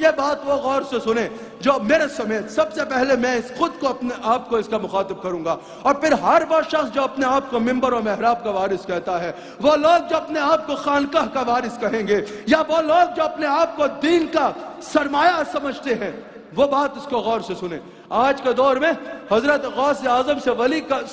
یہ بات وہ غور سے سنیں جو میرے سمیت سب سے پہلے میں خود کو اپنے آپ کو اس کا مخاطب کروں گا، اور پھر ہر وہ شخص جو اپنے آپ کو منبر و محراب کا وارث کہتا ہے، وہ لوگ جو اپنے آپ کو خانقاہ کا وارث کہیں گے، یا وہ لوگ جو اپنے آپ کو دین کا سرمایہ سمجھتے ہیں، وہ بات اس کو غور سے سنیں۔ آج کے دور میں حضرت غوث اعظم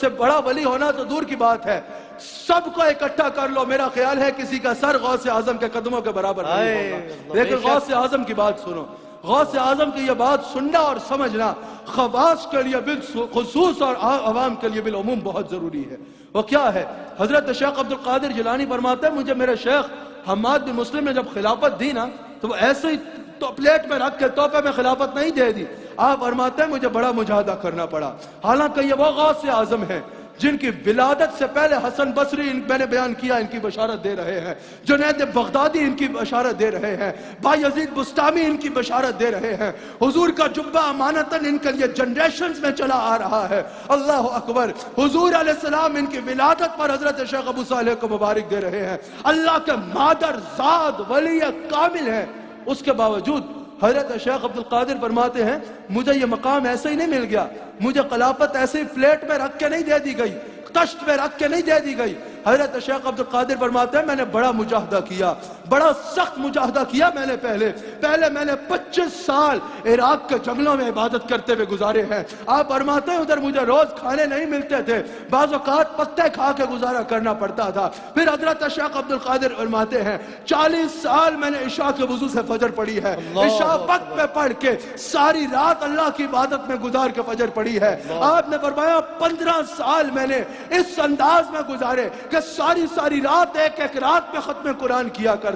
سے بڑا ولی ہونا تو دور کی بات ہے، سب کو اکٹھا کر لو، میرا خیال ہے کسی کا سر غوث اعظم کے قدموں کے برابر نہیں ہوگا۔ لیکن غوث اعظم کی بات سنو، غوث اعظم کی یہ بات سننا اور سمجھنا خواص کے لیے بالخصوص اور عوام کے لیے بالعموم بہت ضروری ہے۔ وہ کیا ہے؟ حضرت شیخ عبد القادر جیلانی فرماتے ہیں، مجھے میرے شیخ حماد بن مسلم نے جب خلافت دی نا تو وہ ایسے ہی تو پلیٹ میں رکھ کے تحفے میں خلافت نہیں دے دی، آپ فرماتے ہیں مجھے بڑا مجاہدہ کرنا پڑا۔ حالانکہ یہ وہ غوث اعظم ہیں جن کی ولادت سے پہلے حسن بصری میں نے بیان کیا ان کی بشارت دے رہے ہیں، جنید بغدادی ان کی بشارت دے رہے ہیں، بایزید بستامی ان کی بشارت دے رہے ہیں، حضور کا جبہ امانتاً ان کے لیے جنریشنز میں چلا آ رہا ہے۔ اللہ اکبر، حضور علیہ السلام ان کی ولادت پر حضرت شیخ ابو صالح کو مبارک دے رہے ہیں، اللہ کے مادر زاد ولی کامل ہیں۔ اس کے باوجود حضرت شیخ عبد القادر فرماتے ہیں مجھے یہ مقام ایسے ہی نہیں مل گیا، مجھے خلافت ایسے ہی پلیٹ میں رکھ کے نہیں دے دی گئی، کشت میں رکھ کے نہیں دے دی گئی۔ حضرت شیخ عبد القادر فرماتے ہیں میں نے بڑا مجاہدہ کیا، بڑا سخت مجاہدہ کیا میں نے پہلے میں نے 25 سال عراق کے جنگلوں میں عبادت کرتے ہوئے گزارے ہیں۔ آپ فرماتے ہیں ادھر مجھے روز کھانے نہیں ملتے تھے، بعض اوقات پتے کھا کے گزارا کرنا پڑتا تھا۔ پھر حضرت شیخ عبد القادر فرماتے ہیں 40 سال میں نے عشاء کے وضو سے فجر پڑھی ہے، عشاء وقت پہ پڑھ کے ساری رات اللہ کی عبادت میں گزار کے فجر پڑھی ہے۔ آپ نے فرمایا 15 سال میں نے اس انداز میں گزارے کہ ساری رات ایک رات میں ختم قرآن کیا کرتا۔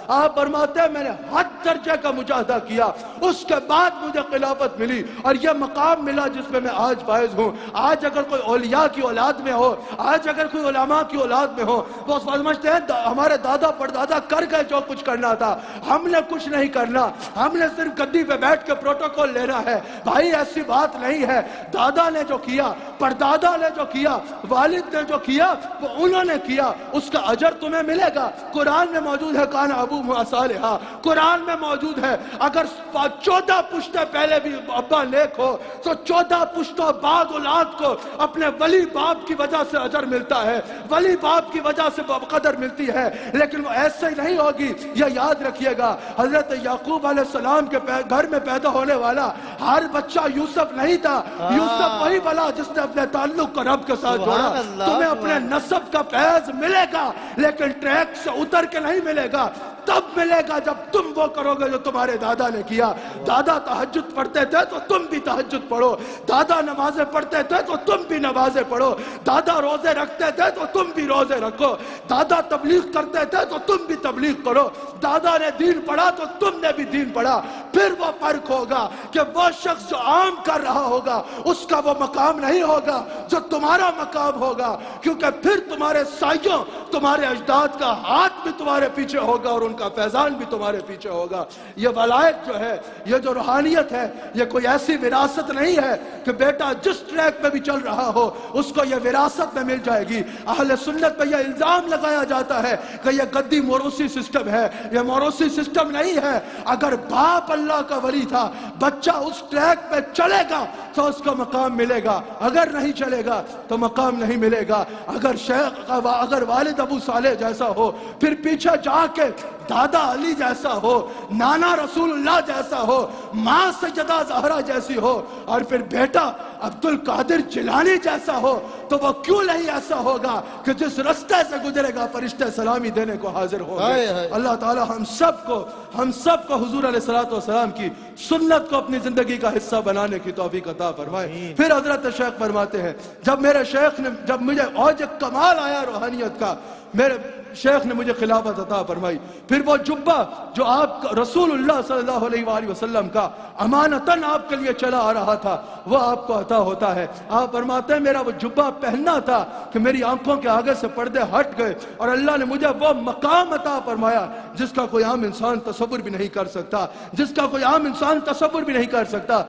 آپ فرماتے ہیں میں نے حد درجے کا مجاہدہ کیا، اس کے بعد مجھے خلافت ملی اور یہ مقام ملا جس میں میں آج فائز ہوں۔ آج اگر کوئی اولیاء کی اولاد میں ہو، آج اگر کوئی علماء کی اولاد میں ہو، وہ سمجھتے ہیں ہمارے دادا پردادا کر گئے جو کچھ کرنا تھا، ہم نے کچھ نہیں کرنا، ہم نے صرف گدی پہ بیٹھ کے پروٹوکول لینا ہے۔ بھائی ایسی بات نہیں ہے، دادا نے جو کیا، پردادا نے جو کیا، والد نے جو کیا وہ انہوں نے کیا، اس کا اجر تمہیں ملے گا۔ قرآن میں موجود ہے کان ابوہما صالحا، قرآن میں موجود ہے اگر 14 پشتیں پہلے بھی ابا نیک ہو تو 14 پشتوں بعد اولاد کو اپنے ولی باپ کی وجہ سے اجر ملتا ہے، ولی باپ کی وجہ سے قدر ملتی ہے، لیکن وہ ایسے ہی نہیں ہوگی۔ یہ یاد رکھیے گا حضرت یعقوب علیہ السلام کے گھر میں پیدا ہونے والا ہر بچہ یوسف نہیں تھا، یوسف وہی بلا جس نے اپنے تعلق کو رب کے ساتھ جوڑا۔ تمہیں اپنے نسب کا فیض ملے گا لیکن ٹریک سے اتر کے نہیں ملے گا، تب ملے گا جب تم وہ کرو گے جو تمہارے دادا نے کیا۔ دادا تہجد پڑھتے تھے تو تم بھی تہجد پڑھو، دادا نمازیں پڑھتے تھے تو تم بھی نمازیں پڑھو، دادا روزے رکھتے تھے تو تم بھی روزے رکھو، دادا تبلیغ کرتے تھے تو تم بھی تبلیغ کرو، دادا نے دین پڑھا تو تم نے بھی دین پڑھا۔ پھر وہ فرق ہوگا کہ وہ شخص جو عام کر رہا ہوگا اس کا وہ مقام نہیں ہوگا جو تمہارا مقام ہوگا، کیونکہ پھر تمہارے سائیوں، تمہارے اجداد کا ہاتھ بھی تمہارے پیچھے ہوگا اور ان کا فیضان بھی تمہارے پیچھے ہوگا۔ یہ ولایت جو ہے، یہ جو روحانیت ہے، یہ کوئی ایسی وراثت نہیں ہے کہ بیٹا جس ٹریک پہ بھی چل رہا ہو اس کو یہ وراثت میں مل جائے گی۔ اہل سنت پہ یہ الزام لگایا جاتا ہے کہ یہ گدی موروثی سسٹم ہے، یہ موروثی سسٹم نہیں ہے۔ اگر باپ اللہ کا ولی تھا، بچہ اس ٹریک پہ چلے گا تو اس کا مقام ملے گا، اگر نہیں چلے گا تو مقام نہیں ملے گا۔ اگر والد ابو صالح جیسا ہو، پھر پیچھے جا کے دادا علی جیسا ہو، نانا رسول اللہ جیسا ہو، ماں سیدہ زہرا جیسی ہو، اور پھر بیٹا عبد القادر جیلانی جیسا ہو، تو وہ کیوں نہیں ایسا ہوگا کہ جس رستے سے گزرے گا فرشتے سلامی دینے کو حاضر ہوں گے۔ اللہ تعالی ہم سب کو حضور علیہ السلام کی سنت کو اپنی زندگی کا حصہ بنانے کی توفیق عطا فرمائے۔ پھر حضرت شیخ فرماتے ہیں جب مجھے اوج کمال آیا روحانیت کا، میرے شیخ نے مجھے خلافت عطا فرمائی، پھر وہ جبہ جو آپ رسول اللہ صلی اللہ علیہ وآلہ وسلم کا امانتاً آپ کے لیے چلا آ رہا تھا وہ آپ کو عطا ہوتا ہے۔ آپ فرماتے ہیں میرا وہ جبہ پہننا تھا کہ میری آنکھوں کے آگے سے پردے ہٹ گئے اور اللہ نے مجھے وہ مقام عطا فرمایا جس کا کوئی عام انسان تصور بھی نہیں کر سکتا،